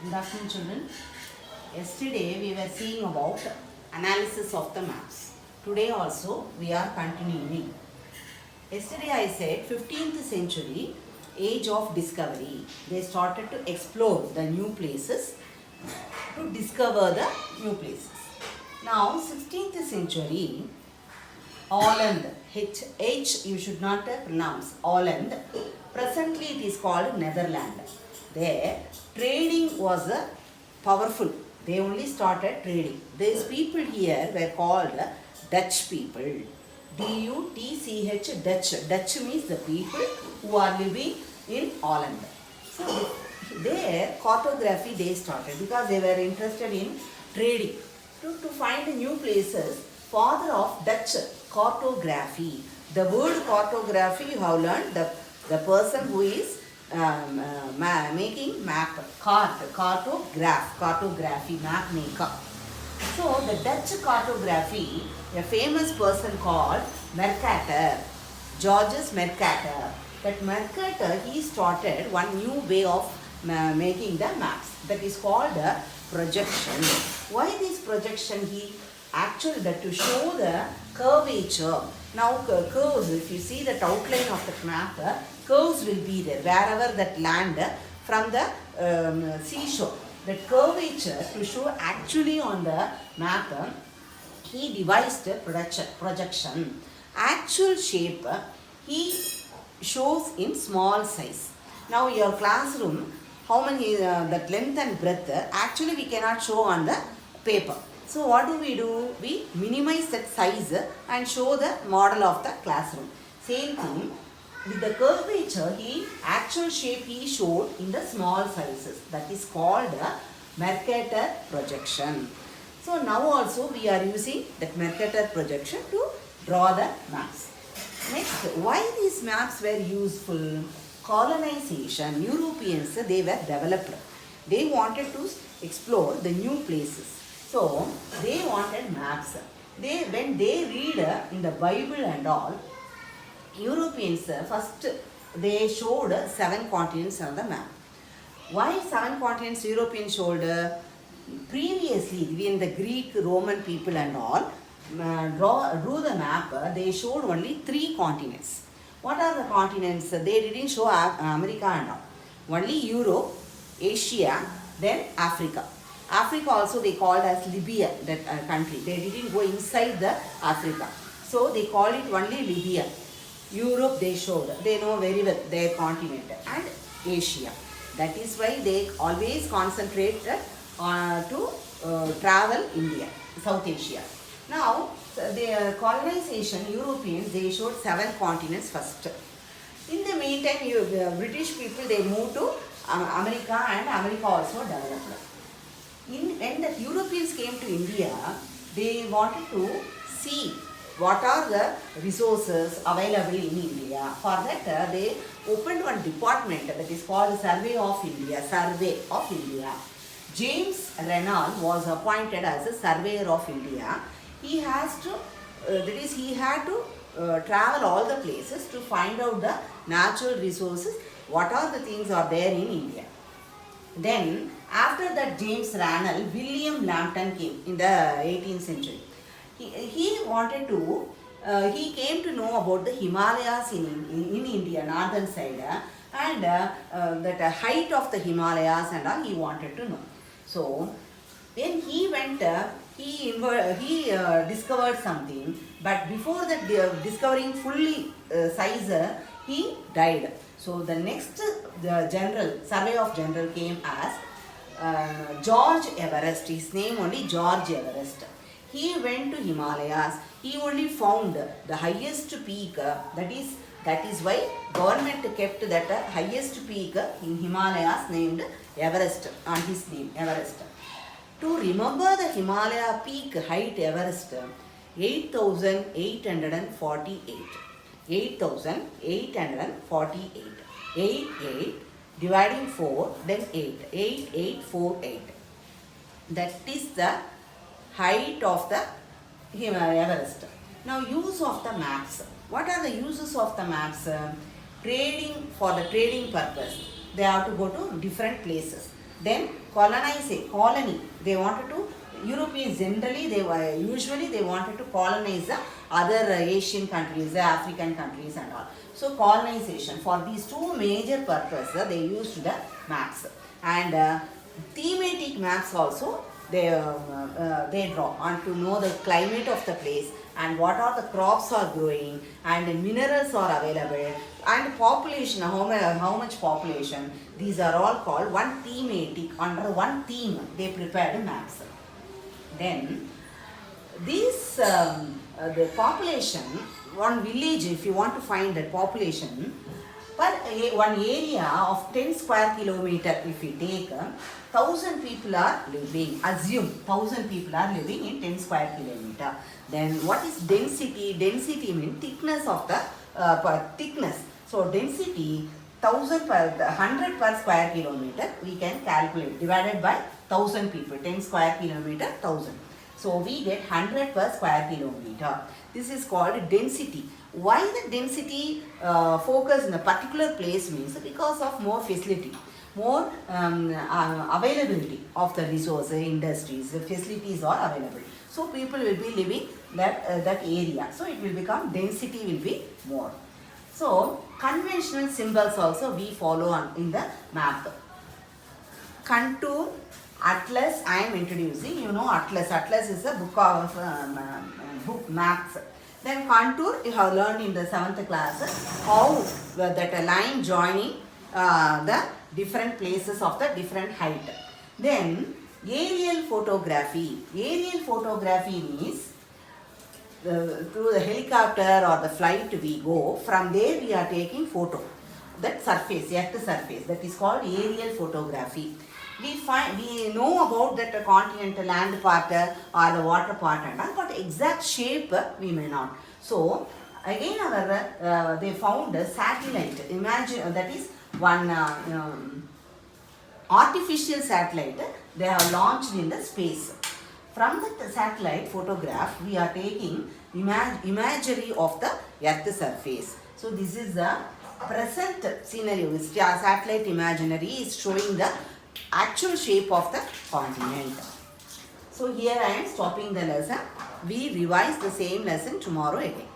Good afternoon, children. Yesterday we were seeing about analysis of the maps. Today also we are continuing. Yesterday I said 15th century, age of discovery. They started to explore the new places, to discover the new places. Now 16th century, Holland, H you should not pronounce, Holland. Presently it is called Netherlands. There trading was powerful. They only started trading. These people here were called Dutch people. D-U-T-C-H, Dutch. Dutch means the people who are living in Holland. So there cartography they started because they were interested in trading. To find new places, father of Dutch cartography. The word cartography you have learned, the person who is making map, cartography, map maker. So the Dutch cartography, a famous person called Mercator, Georges Mercator. That Mercator, he started one new way of making the maps, that is called projection. Why this projection? He actually that to show the curvature. Now curves, if you see the outline of the map, curves will be there wherever that land from the seashore. That curvature to show actually on the map, he devised a projection. Actual shape he shows in small size. Now your classroom, how many that length and breadth actually we cannot show on the paper. So what do? We minimize that size and show the model of the classroom. Same thing with the curvature, actual shape he showed in the small sizes. That is called Mercator projection. So now also we are using that Mercator projection to draw the maps. Next, why these maps were useful? Colonization. Europeans, they were developed. They wanted to explore the new places. So they wanted maps. When they read in the Bible and all, Europeans first they showed 7 continents on the map. Why 7 continents Europeans showed? Previously, when the Greek, Roman people and all drew the map, they showed only 3 continents. What are the continents? They didn't show America and all. Only Europe, Asia, then Africa. Africa also they called as Libya, that country. They didn't go inside the Africa. So they called it only Libya. Europe they showed. They know very well their continent. And Asia. That is why they always concentrate to travel India, South Asia. Now, the colonization, Europeans, they showed 7 continents first. In the meantime, British people, they moved to America, and America also developed. When the Europeans came to India, they wanted to see what are the resources available in India. For that, they opened one department that is called Survey of India. James Renal was appointed as a surveyor of India. He has to, he had to travel all the places to find out the natural resources, what are the things are there in India. Then, after that James Renal, William Lambton came in the 18th century. He wanted to, he came to know about the Himalayas in India, northern side, and that height of the Himalayas and all he wanted to know. So, when he went, he discovered something, but before that discovering fully size, he died. So the next survey of general came as George Everest. His name only George Everest. He went to Himalayas. He only found the highest peak. That is why government kept that highest peak in Himalayas named Everest on his name, Everest. To remember the Himalaya peak height Everest, 8,848. 8,848. 8 dividing 4, then 8. 8848. That is the height of the Everest. Now, use of the maps. What are the uses of the maps? Trading, for the trading purpose. They have to go to different places. Then colony. They wanted to, Europeans generally, usually they wanted to colonize the other Asian countries, the African countries and all. So colonization, for these two major purposes, they used the maps. And thematic maps also they draw, and to know the climate of the place and what are the crops are growing and minerals are available and population, how much population. These are all called one thematic, under one theme they prepared maps. Then these the population, one village, if you want to find the population per one area of 10 square kilometer, if you take 1000 people are living, assume 1000 people are living in 10 square kilometer. Then what is density? Density means thickness of the thickness. So density 100 per square kilometer we can calculate, divided by 1000 people, 10 square kilometer 1000. So we get 100 per square kilometer. This is called density. Why the density focus in a particular place means because of more facility, more availability of the resources, industries, the facilities are available. So people will be living that area. So it will become, density will be more. So conventional symbols also we follow on in the map. Contour, atlas I am introducing. You know atlas. Atlas is a book of book maps. Then contour you have learned in the 7th class, how that a line joining the different places of the different height. Then aerial photography. Aerial photography means through the helicopter or the flight we go, from there we are taking photo. That surface, earth surface, that is called aerial photography. We know about that continental land part or the water part and all, but exact shape we may not. So again they found a satellite. Imagine that is one artificial satellite they have launched in the space. From the satellite photograph we are taking imagery of the earth surface. So this is the present scenario. Satellite imaginary is showing the actual shape of the continent. So here I am stopping the lesson. We revise the same lesson tomorrow again.